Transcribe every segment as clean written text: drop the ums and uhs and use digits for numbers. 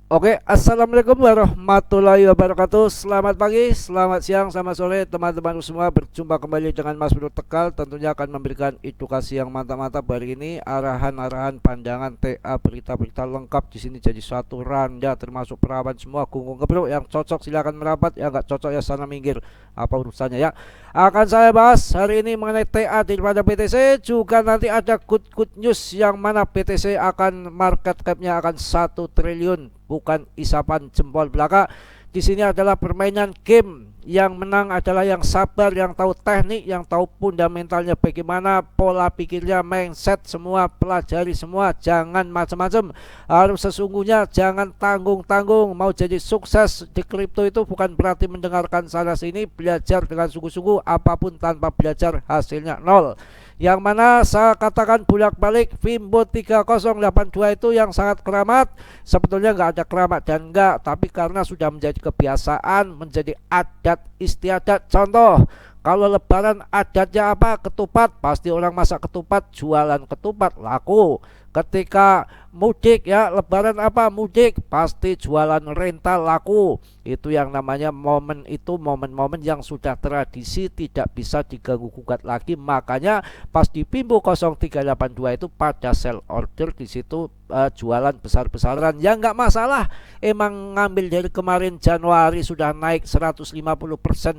Oke, assalamualaikum warahmatullahi wabarakatuh. Selamat pagi, selamat siang, selamat sore, teman-teman semua. Berjumpa kembali dengan Mas Bro Tegal. Tentunya akan memberikan edukasi yang mantap-mantap hari ini. Arahan-arahan, pandangan, TA, berita-berita lengkap di sini jadi satu randa, termasuk perawan semua. Gunggung kebruk yang cocok silakan merapat, yang nggak cocok ya sana minggir. Apa urusannya ya? Akan saya bahas hari ini mengenai TA daripada BTC. Juga nanti ada good news yang mana BTC akan market capnya akan 1 triliun, bukan isapan jempol belaka. Di sini adalah permainan game. Yang menang adalah yang sabar, yang tahu teknik, yang tahu fundamentalnya bagaimana, pola pikirnya, mindset semua pelajari semua, jangan macam-macam. Harus sesungguhnya, jangan tanggung-tanggung. Mau jadi sukses di kripto itu bukan berarti mendengarkan sana sini, belajar dengan sungguh-sungguh. Apapun tanpa belajar hasilnya nol. Yang mana saya katakan bolak-balik Fimbo 3082 itu yang sangat keramat. Sebetulnya nggak ada keramat dan enggak, tapi karena sudah menjadi kebiasaan, menjadi adat istiadat. Contoh, kalau lebaran adatnya apa? Ketupat. Pasti orang masak ketupat, jualan ketupat laku. Ketika mudik ya, lebaran apa? Mudik, pasti jualan rental laku. Itu yang namanya momen, itu momen-momen yang sudah tradisi, tidak bisa diganggu gugat lagi. Makanya pas di Bimbo 0382 itu pada sell order di situ, jualan besar-besaran. Ya nggak masalah. Emang ngambil dari kemarin Januari sudah naik 150%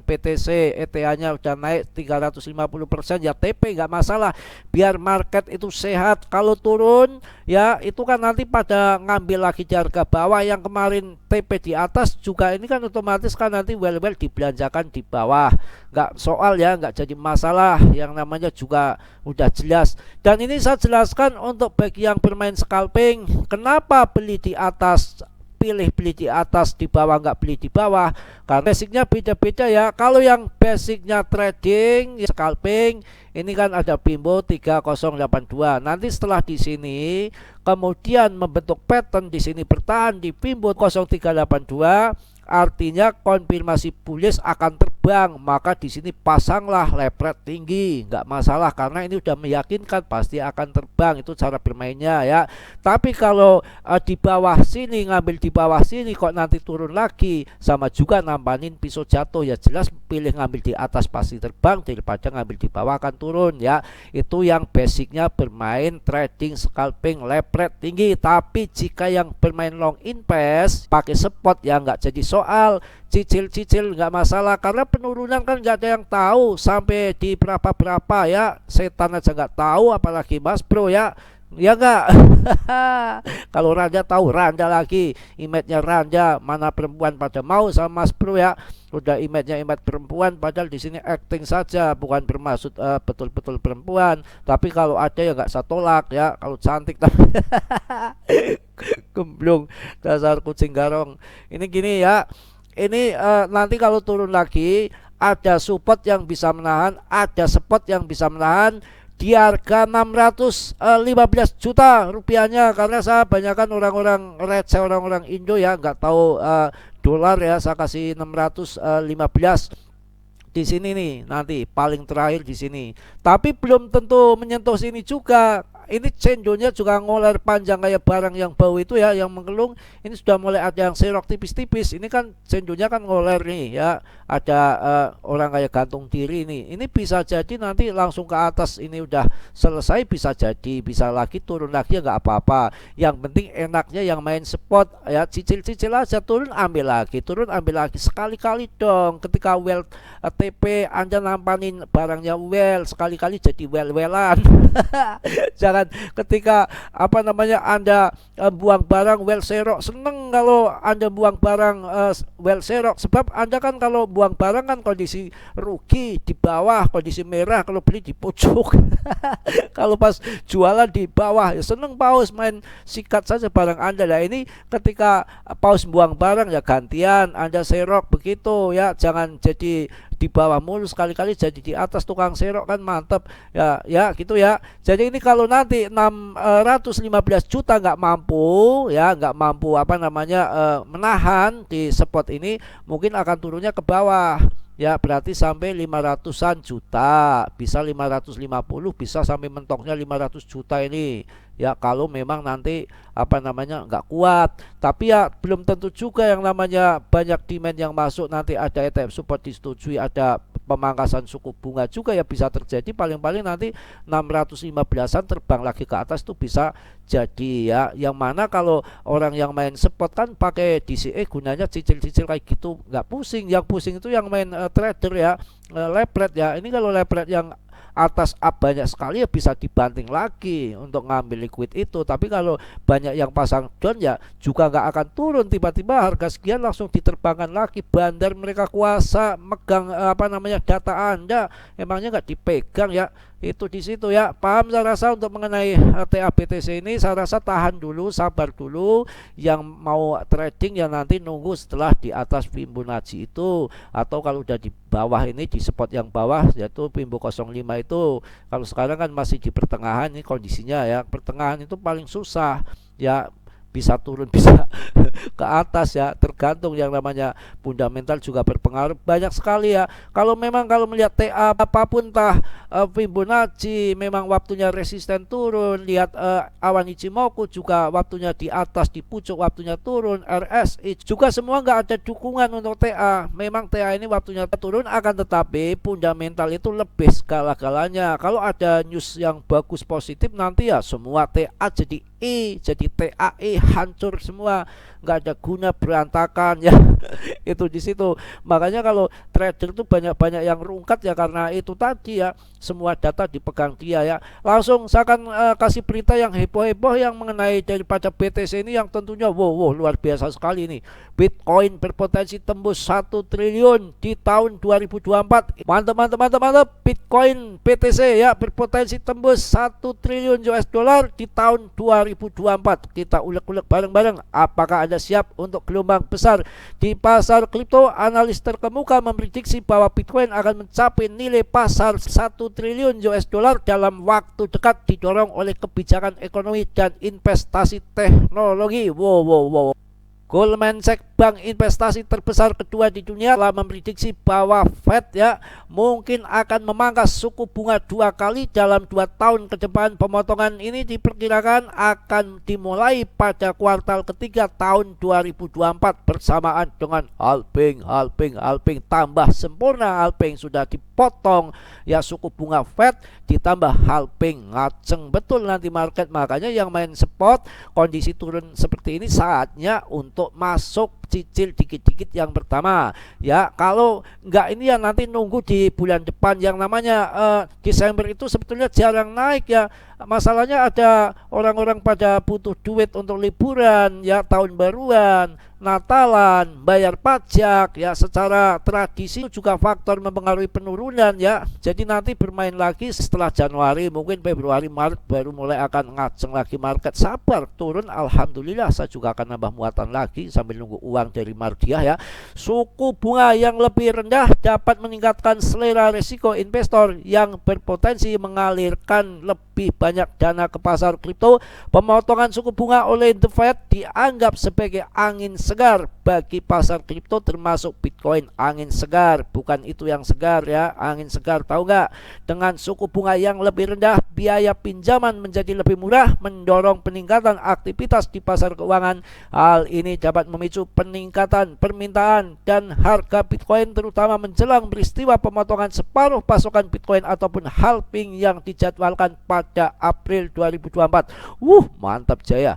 PTC, ETA-nya udah naik 350%, ya TP nggak masalah. Biar market itu sehat. Kalau turun ya itu kan nanti pada ngambil lagi di harga bawah. Yang kemarin TP di atas juga ini kan otomatis kan nanti well dibelanjakan di bawah. Nggak soal ya, nggak jadi masalah. Yang namanya juga udah jelas. Dan ini saya jelaskan untuk bagi yang bermain scalping, kenapa beli di atas, pilih beli di atas, di bawah nggak beli di bawah, karena basicnya beda-beda ya. Kalau yang basicnya trading ya, scalping, ini kan ada Bimbo 3082. Nanti setelah di sini kemudian membentuk pattern di sini bertahan di Bimbo 0382, artinya konfirmasi bullish akan terbang. Maka di sini pasanglah lepret tinggi, nggak masalah karena ini udah meyakinkan pasti akan terbang. Itu cara bermainnya ya. Tapi kalau di bawah sini, ngambil di bawah sini kok nanti turun lagi, sama juga nampanin pisau jatuh. Ya jelas pilih ngambil di atas pasti terbang daripada ngambil di bawah akan turun ya. Itu yang basicnya bermain trading scalping lepret tinggi. Tapi jika yang bermain long invest pakai spot ya nggak jadi soal. Cicil-cicil nggak masalah karena penurunan kan nggak ada yang tahu sampai di berapa-berapa ya. Setan aja nggak tahu apalagi Mas Bro ya. Ya enggak. Kalau Randa tahu, Randa lagi image-nya Randa, mana perempuan pada mau sama Mas Bro ya. Udah image-nya image perempuan, padahal di sini acting saja, bukan bermaksud betul-betul perempuan. Tapi kalau ada ya nggak saya tolak ya. Kalau cantik tapi gemblung, dasar kucing garong. Ini gini ya. Ini nanti kalau turun lagi ada support yang bisa menahan, ada spot yang bisa menahan di harga 615 juta rupiahnya. Karena saya banyakkan orang-orang receh, orang-orang Indo ya, nggak tahu dolar ya. Saya kasih 615 di sini nih, nanti paling terakhir di sini. Tapi belum tentu menyentuh sini juga. Ini cendonya juga ngoler panjang kayak barang yang bau itu ya, yang mengelung. Ini sudah mulai ada yang serok tipis-tipis. Ini kan cendonya kan ngoler nih ya. Ada orang kayak gantung diri nih. Ini bisa jadi nanti langsung ke atas. Ini udah selesai, bisa jadi, bisa lagi turun lagi ya nggak apa-apa. Yang penting enaknya yang main spot ya, cicil-cicil aja, turun ambil lagi, turun ambil lagi, sekali-kali dong. Ketika well TP Anda nampanin barangnya well, sekali-kali jadi well-wellan. Jangan ketika apa namanya Anda buang barang well serok. Seneng kalau Anda buang barang well serok, sebab Anda kan kalau buang barang kan kondisi rugi di bawah, kondisi merah. Kalau beli di pojok. Kalau pas jualan di bawah ya seneng paus, main sikat saja barang Anda. Lah ini ketika paus buang barang ya gantian Anda serok begitu ya. Jangan jadi di bawah mulu, sekali-kali jadi di atas, tukang serok kan mantap ya, ya gitu ya. Jadi ini kalau nanti 615 juta nggak mampu ya, nggak mampu apa namanya menahan di spot ini, mungkin akan turunnya ke bawah. ya berarti sampai 500-an juta, bisa 550, bisa sampai mentoknya 500 juta ini ya, kalau memang nanti apa namanya nggak kuat. Tapi ya belum tentu juga, yang namanya banyak demand yang masuk, nanti ada ETF support disetujui, ada pemangkasan suku bunga juga ya bisa terjadi. Paling-paling nanti 615-an terbang lagi ke atas tuh bisa jadi ya. Yang mana kalau orang yang main spot kan pakai DCA, gunanya cicil-cicil kayak gitu, nggak pusing. Yang pusing itu yang main trader ya, lepret ya. Ini kalau lepret yang atas up banyak sekali ya bisa dibanting lagi untuk ngambil liquid itu. Tapi kalau banyak yang pasang down ya juga nggak akan turun tiba-tiba harga sekian langsung diterbangkan lagi. Bandar mereka kuasa megang apa namanya data Anda, emangnya nggak dipegang ya. Itu di situ ya. Paham saya rasa untuk mengenai TABTC ini. Saya rasa tahan dulu, sabar dulu. Yang mau trading ya nanti nunggu setelah di atas Fibonacci itu, atau kalau udah di bawah ini, di spot yang bawah yaitu Fibonacci 05 itu. Kalau sekarang kan masih di pertengahan, ini kondisinya ya, pertengahan itu paling susah ya, bisa turun bisa ke atas ya, tergantung. Yang namanya fundamental juga berpengaruh banyak sekali ya. Kalau memang kalau melihat TA apapun tah Fibonacci memang waktunya resisten turun, lihat awan Ichimoku juga waktunya di atas, di pucuk waktunya turun, RSI juga semua nggak ada dukungan untuk TA. Memang TA ini waktunya turun, akan tetapi fundamental itu lebih segala-galanya. Kalau ada news yang bagus positif nanti ya semua TA jadi jadi TAE hancur semua, nggak ada guna, berantakan ya. Itu di situ. Makanya kalau trader tuh banyak-banyak yang rungkat ya, karena itu tadi ya, semua data dipegang dia ya. Langsung saya akan kasih berita yang heboh-heboh yang mengenai daripada BTC ini, yang tentunya wow luar biasa sekali ini. Bitcoin berpotensi tembus 1 triliun di tahun 2024. Mantap. Bitcoin BTC ya berpotensi tembus 1 triliun US dollar di tahun 2024. Kita ulek-ulek bareng-bareng, apakah Anda siap untuk gelombang besar di pasar kripto? Analis terkemuka memprediksi bahwa Bitcoin akan mencapai nilai pasar 1 triliun US dollar dalam waktu dekat, didorong oleh kebijakan ekonomi dan investasi teknologi. Wow. Goldman Sachs, bank investasi terbesar kedua di dunia, telah memprediksi bahwa Fed ya mungkin akan memangkas suku bunga 2 kali dalam 2 tahun ke depan. Pemotongan ini diperkirakan akan dimulai pada kuartal ketiga tahun 2024 bersamaan dengan halving tambah sempurna. Halving sudah dipotong ya, suku bunga Fed ditambah halving, ngaceng betul nanti market. Makanya yang main spot, kondisi turun seperti ini saatnya untuk masuk cicil dikit-dikit yang pertama ya. Kalau enggak ini ya nanti nunggu di bulan depan. Yang namanya Desember itu sebetulnya jarang naik ya. Masalahnya ada orang-orang pada butuh duit untuk liburan ya, tahun baruan, Natalan, bayar pajak ya. Secara tradisi juga faktor mempengaruhi penurunan ya. Jadi nanti bermain lagi setelah Januari, mungkin Februari, Maret baru mulai akan ngaceng lagi market. Sabar, turun alhamdulillah, saya juga akan nambah muatan lagi sambil nunggu uang dari Mardiah ya. Suku bunga yang lebih rendah dapat meningkatkan selera risiko investor yang berpotensi mengalirkan lebih banyak dana ke pasar kripto. Pemotongan suku bunga oleh The Fed dianggap sebagai angin segar bagi pasar kripto, termasuk Bitcoin. Angin segar, bukan itu yang segar ya, angin segar, tahu nggak? Dengan suku bunga yang lebih rendah, biaya pinjaman menjadi lebih murah, mendorong peningkatan aktivitas di pasar keuangan. Hal ini dapat memicu peningkatan permintaan dan harga Bitcoin, terutama menjelang peristiwa pemotongan separuh pasokan Bitcoin ataupun halving yang dijadwalkan pada April 2024. Mantap jaya.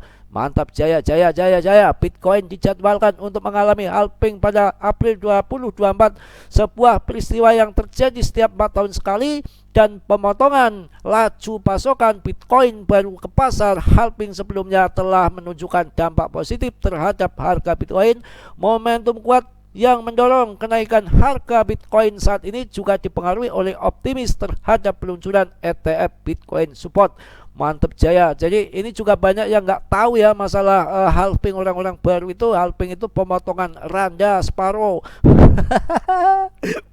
Bitcoin dijadwalkan untuk mengalami halving pada April 2024, sebuah peristiwa yang terjadi setiap 4 tahun sekali, dan pemotongan laju pasokan Bitcoin baru ke pasar halving sebelumnya telah menunjukkan dampak positif terhadap harga Bitcoin. Momentum kuat yang mendorong kenaikan harga Bitcoin saat ini juga dipengaruhi oleh optimis terhadap peluncuran ETF Bitcoin Support. Mantap jaya. Jadi ini juga banyak yang nggak tahu ya masalah halving. Orang-orang baru itu halving itu pemotongan randa separuh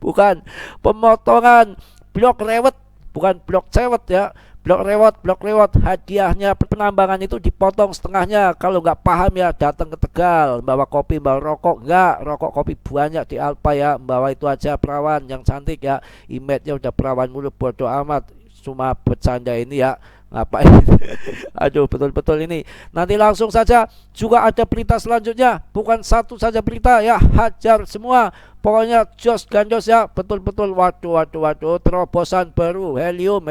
bukan pemotongan blok rewet, bukan blok cewet ya. blok reward hadiahnya penambangan itu dipotong setengahnya. Kalau nggak paham ya datang ke Tegal, bawa kopi, bawa rokok, nggak rokok kopi banyak di Alfa ya, bawa itu aja perawan yang cantik ya, image-nya udah perawan mulu, bodoh amat, cuma bercanda ini ya, ngapain. Aduh, betul-betul ini. Nanti langsung saja juga ada berita selanjutnya, bukan satu saja berita ya, hajar semua. Pokoknya jos gandos ya, betul-betul. Waduh, terobosan baru, helium,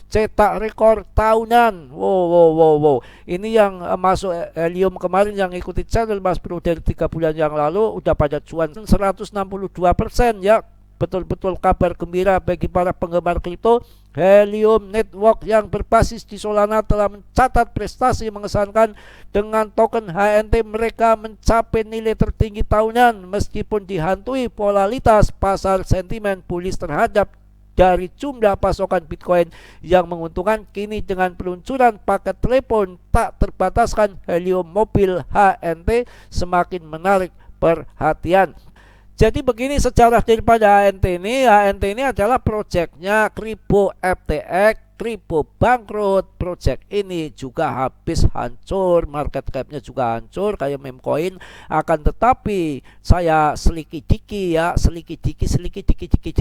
cetak rekor tahunan. Wow. Ini yang masuk helium kemarin yang ikuti channel Mas Bro dari 3 bulan yang lalu udah pada cuan 162% ya. Betul-betul kabar gembira bagi para penggemar kripto. Helium Network yang berbasis di Solana telah mencatat prestasi mengesankan. Dengan token HNT mereka mencapai nilai tertinggi tahunan meskipun dihantui volatilitas pasar sentimen bullish terhadap dari jumlah pasokan Bitcoin yang menguntungkan. Kini dengan peluncuran paket telepon tak terbataskan, Helium mobil HNT semakin menarik perhatian. Jadi begini sejarah daripada HNT ini adalah proyeknya Crypto FTX. Crypto bangkrut, project ini juga habis hancur, market capnya juga hancur kayak meme coin. Akan tetapi saya seliki-diki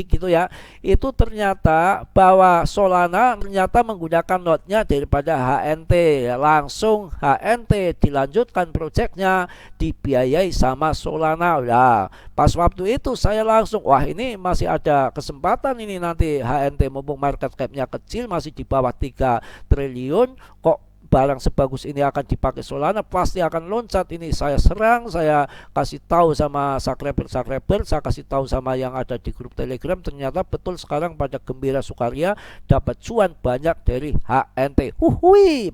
gitu ya, itu ternyata bahwa Solana ternyata menggunakan node-nya daripada HNT. Langsung HNT dilanjutkan projectnya, dibiayai sama Solana. Nah, pas waktu itu saya langsung, wah ini masih ada kesempatan ini nanti HNT, mumpung market capnya kecil, masih di bawah 3 triliun, kok barang sebagus ini akan dipakai Solana, pasti akan loncat. Ini saya serang, saya kasih tahu sama subscriber, saya kasih tahu sama yang ada di grup Telegram. Ternyata betul sekarang pada gembira sukaria dapat cuan banyak dari HNT.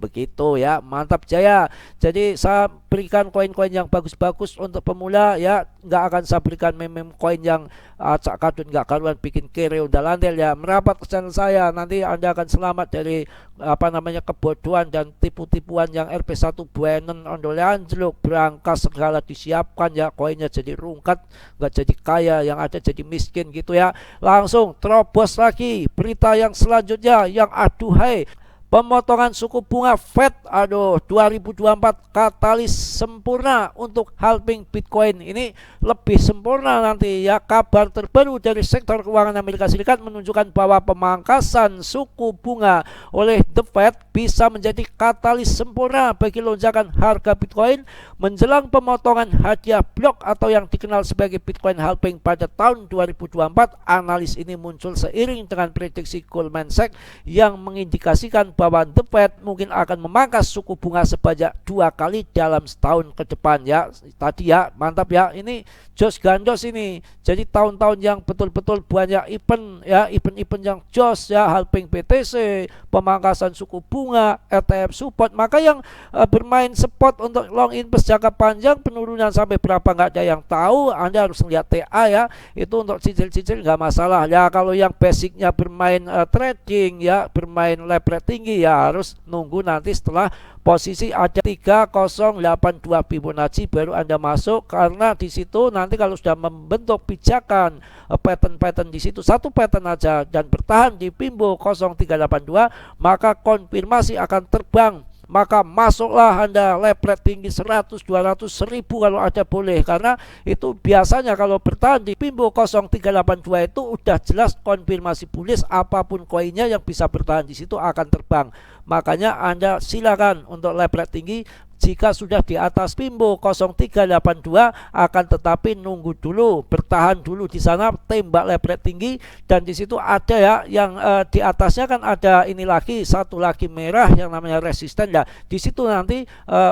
Begitu ya, mantap jaya. Jadi saya berikan koin-koin yang bagus-bagus untuk pemula ya, nggak akan saya berikan meme koin yang acak kadun nggak karuan bikin kere udah landel ya. Merapat ke channel saya, nanti Anda akan selamat dari kebodohan dan tipu-tipuan yang RP1 Buenen ondole anjlok, berangkas segala disiapkan ya, koinnya jadi rungkat, nggak jadi kaya, yang ada jadi miskin gitu ya. Langsung terobos lagi berita yang selanjutnya yang aduhai, pemotongan suku bunga Fed 2024 katalis sempurna untuk halving Bitcoin. Ini lebih sempurna nanti ya. Kabar terbaru dari sektor keuangan Amerika Serikat menunjukkan bahwa pemangkasan suku bunga oleh The Fed bisa menjadi katalis sempurna bagi lonjakan harga Bitcoin menjelang pemotongan hadiah blok atau yang dikenal sebagai Bitcoin halving pada tahun 2024. Analis ini muncul seiring dengan prediksi Goldman Sachs yang mengindikasikan bahwa The Fed mungkin akan memangkas suku bunga sebanyak 2 kali dalam setahun ke depan ya. Tadi ya, mantap ya, ini jos gandos ini. Jadi tahun-tahun yang betul-betul banyak event ya, event-event yang jos ya, halving BTC, pemangkasan suku bunga, ETF support. Maka yang bermain spot untuk long invest jangka panjang, penurunan sampai berapa nggak ada yang tahu. Anda harus lihat TA ya, itu untuk cicil-cicil nggak masalah ya. Kalau yang basicnya bermain trading ya, bermain leverage tinggi ya, harus nunggu nanti setelah posisi ada 3082 Fibonacci baru Anda masuk, karena di situ nanti kalau sudah membentuk pijakan pattern di situ satu pattern aja dan bertahan di Pimbo 0382, maka konfirmasi akan terbang. Maka masuklah Anda leverage tinggi 100, 200, 1000 kalau ada boleh, karena itu biasanya kalau bertahan di Pimbo 0382 itu udah jelas konfirmasi bullish, apapun koinnya yang bisa bertahan di situ akan terbang. Makanya Anda silakan untuk leverage tinggi. Jika sudah di atas Pimbo 0382 akan tetapi nunggu dulu, bertahan dulu di sana, tembak leverage tinggi. Dan di situ ada ya yang di atasnya kan ada ini lagi, satu lagi merah yang namanya resisten ya. Di situ nanti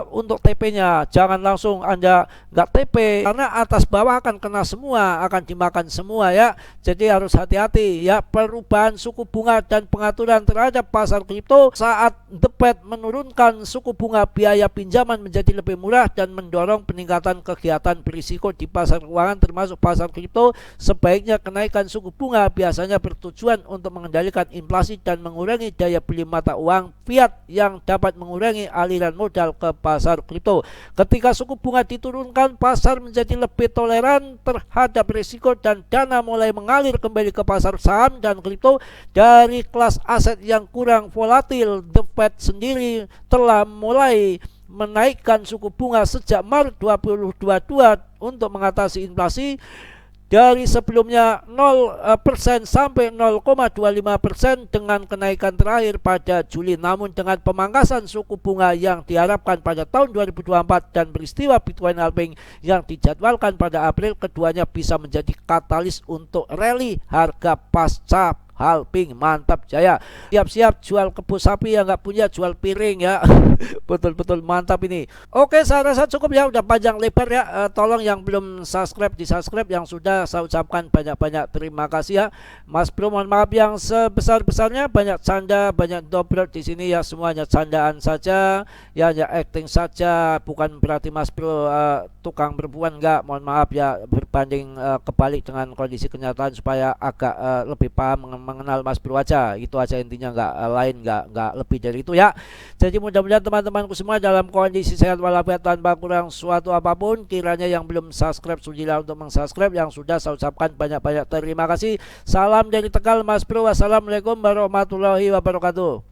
untuk TP-nya jangan langsung Anda nggak TP, karena atas bawah akan kena semua, akan dimakan semua ya. Jadi harus hati-hati ya. Perubahan suku bunga dan pengaturan terhadap pasar kripto saat The Fed menurunkan suku bunga biaya pinjam pinjaman menjadi lebih murah dan mendorong peningkatan kegiatan berisiko di pasar keuangan termasuk pasar kripto. Sebaiknya kenaikan suku bunga biasanya bertujuan untuk mengendalikan inflasi dan mengurangi daya beli mata uang fiat yang dapat mengurangi aliran modal ke pasar kripto. Ketika suku bunga diturunkan, pasar menjadi lebih toleran terhadap risiko dan dana mulai mengalir kembali ke pasar saham dan kripto dari kelas aset yang kurang volatil. The Fed sendiri telah mulai menaikkan suku bunga sejak Maret 2022 untuk mengatasi inflasi dari sebelumnya 0% sampai 0,25% dengan kenaikan terakhir pada Juli. Namun dengan pemangkasan suku bunga yang diharapkan pada tahun 2024 dan peristiwa Bitcoin halving yang dijadwalkan pada April, keduanya bisa menjadi katalis untuk rally harga pasca halving. Mantap jaya. Siap-siap jual kebun sapi, yang nggak punya jual piring ya. Betul-betul mantap ini. Oke, saya rasa cukup ya, udah panjang lebar ya. Tolong yang belum subscribe di subscribe, yang sudah saya ucapkan banyak-banyak terima kasih ya. Mas Bro mohon maaf yang sebesar-besarnya, banyak canda, banyak dobrak di sini ya, semuanya candaan saja ya, ya acting saja, bukan berarti Mas Bro tukang berbuan, enggak. Mohon maaf ya, berbanding kebalik dengan kondisi kenyataan supaya agak lebih paham mengenal Mas Bro aja, itu aja intinya, nggak lain, nggak lebih dari itu ya. Jadi mudah-mudahan teman-temanku semua dalam kondisi sehat walafiat tanpa kurang suatu apapun. Kiranya yang belum subscribe sudilah untuk mensubscribe, yang sudah saya ucapkan banyak-banyak terima kasih. Salam dari Tegal Mas Bro, wassalamualaikum warahmatullahi wabarakatuh.